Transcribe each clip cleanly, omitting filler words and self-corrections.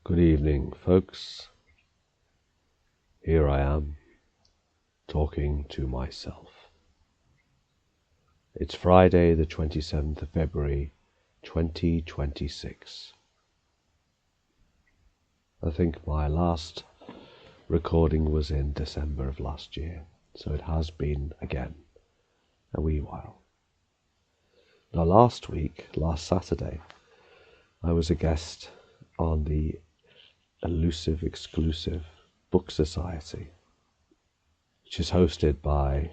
Good evening, folks. Here I am, talking to myself. It's Friday, the 27th of February, 2026. I think my last recording was in December of last year, so it has been, again, a wee while. Now, last Saturday, I was a guest on the Elusive Exclusive Book Society, which is hosted by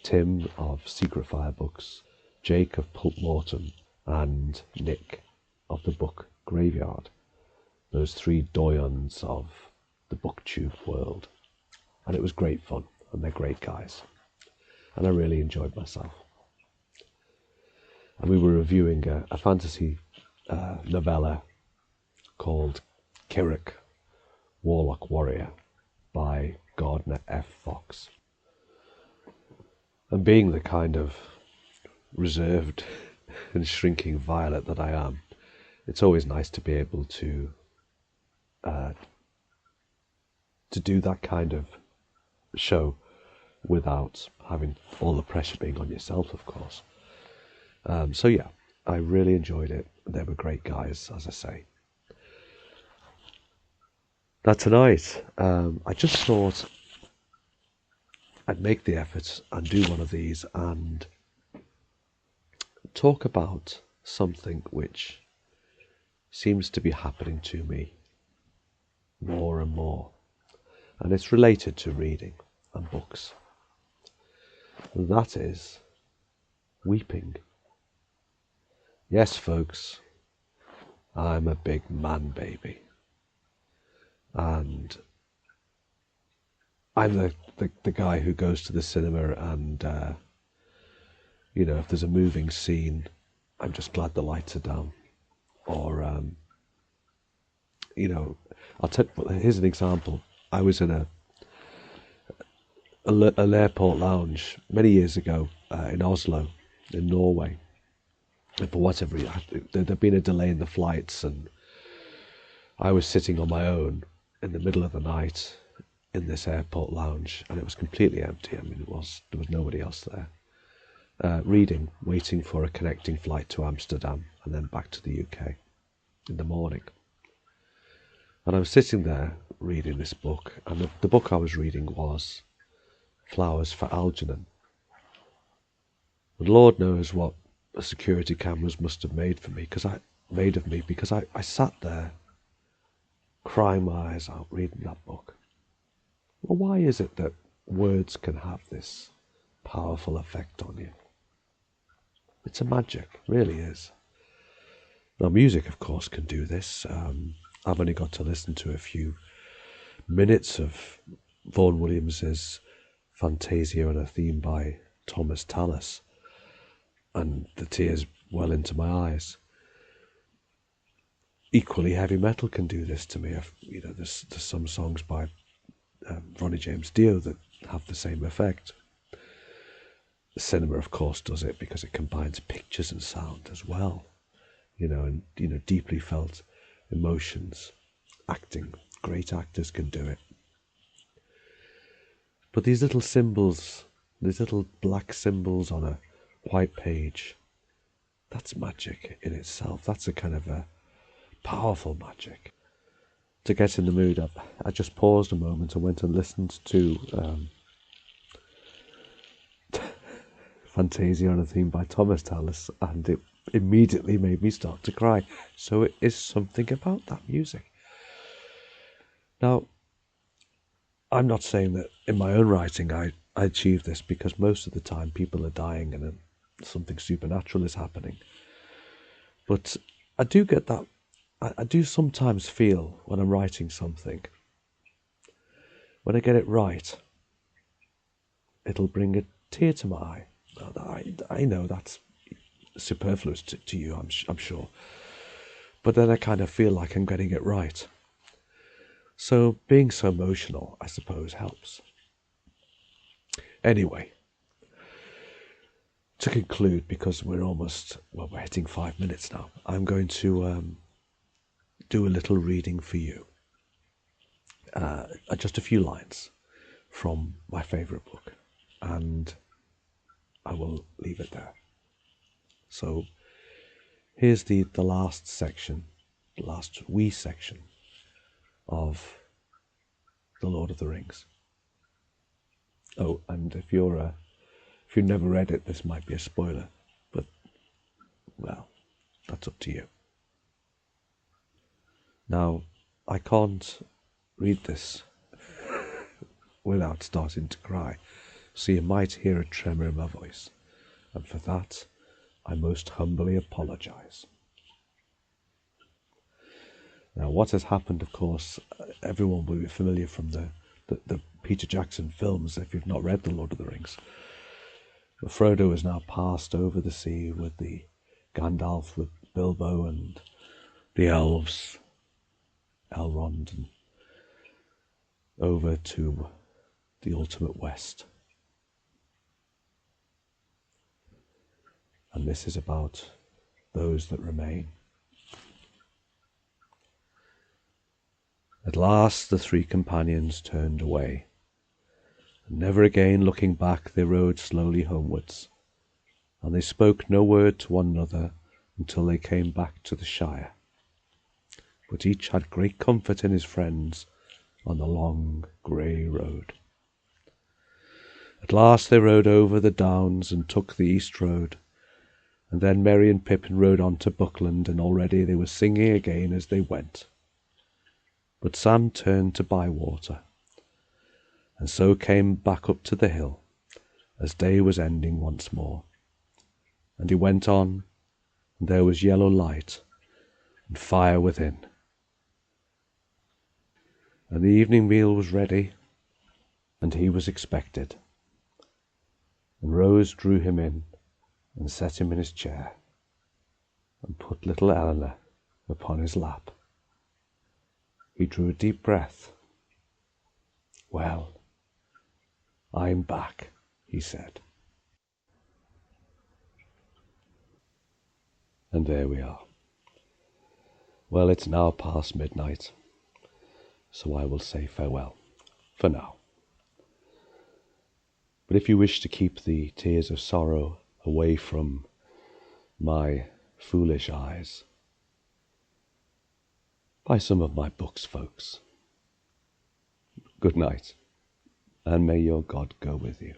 Tim of Secret Fire Books, Jake of Pulp Mortem, and Nick of the Book Graveyard. Those three doyens of the booktube world. And it was great fun, and they're great guys. And I really enjoyed myself. And we were reviewing a fantasy novella called Kyrik, Warlock Warrior, by Gardner F. Fox. And being the kind of reserved and shrinking violet that I am, it's always nice to be able to do that kind of show without having all the pressure being on yourself, of course. So yeah, I really enjoyed it. They were great guys, as I say. Now tonight, I just thought I'd make the effort and do one of these and talk about something which seems to be happening to me more and more. And it's related to reading and books. And that is weeping. Yes, folks, I'm a big man baby. And I'm the guy who goes to the cinema and, if there's a moving scene, I'm just glad the lights are down. Or, here's an example. I was in an airport lounge many years ago in Oslo, in Norway. And for whatever reason, there'd been a delay in the flights, and I was sitting on my own in the middle of the night in this airport lounge, and it was completely empty. I mean, there was nobody else there. Reading, waiting for a connecting flight to Amsterdam and then back to the UK in the morning. And I was sitting there reading this book, and the book I was reading was Flowers for Algernon. And Lord knows what the security cameras must have made of me because I sat there crying my eyes out reading that book. Well, why is it that words can have this powerful effect on you? It's a magic, it really is. Now, music, of course, can do this. I've only got to listen to a few minutes of Vaughan Williams's Fantasia and a theme by Tallis, and the tears well into my eyes. Equally, heavy metal can do this to me. There's some songs by Ronnie James Dio that have the same effect. The cinema, of course, does it because it combines pictures and sound as well. And deeply felt emotions. Acting, great actors can do it. But these little symbols, these little black symbols on a white page, that's magic in itself. That's a kind of a powerful magic. To get in the mood, I just paused a moment and went and listened to Fantasia on a theme by Tallis, and it immediately made me start to cry. So it is something about that music. Now, I'm not saying that in my own writing I achieve this, because most of the time people are dying and something supernatural is happening. But I do get that. I do sometimes feel when I'm writing something, when I get it right, it'll bring a tear to my eye. I know that's superfluous to you, I'm sure. But then I kind of feel like I'm getting it right. So being so emotional, I suppose, helps. Anyway, to conclude, because we're hitting 5 minutes now, I'm going to do a little reading for you. Just a few lines from my favourite book, and I will leave it there. So here's the last section, the last wee section of The Lord of the Rings. Oh, and if you've never read it, this might be a spoiler, but, well, that's up to you. Now, I can't read this without starting to cry, so you might hear a tremor in my voice, and for that I most humbly apologise. Now, what has happened, of course, everyone will be familiar from the Peter Jackson films if you've not read The Lord of the Rings. Frodo has now passed over the sea with the Gandalf, with Bilbo and the elves, Elrond, and over to the ultimate west. And this is about those that remain. At last the three companions turned away, and never again looking back they rode slowly homewards, and they spoke no word to one another until they came back to the Shire. But each had great comfort in his friends on the long grey road. At last they rode over the downs and took the east road, and then Merry and Pippin rode on to Buckland, and already they were singing again as they went. But Sam turned to Bywater, and so came back up to the hill, as day was ending once more. And he went on, and there was yellow light, and fire within. And the evening meal was ready, and he was expected. And Rose drew him in, and set him in his chair, and put little Eleanor upon his lap. He drew a deep breath. "Well, I'm back," he said. And there we are. Well, it's now past midnight, so I will say farewell for now. But if you wish to keep the tears of sorrow away from my foolish eyes, buy some of my books, folks. Good night, and may your God go with you.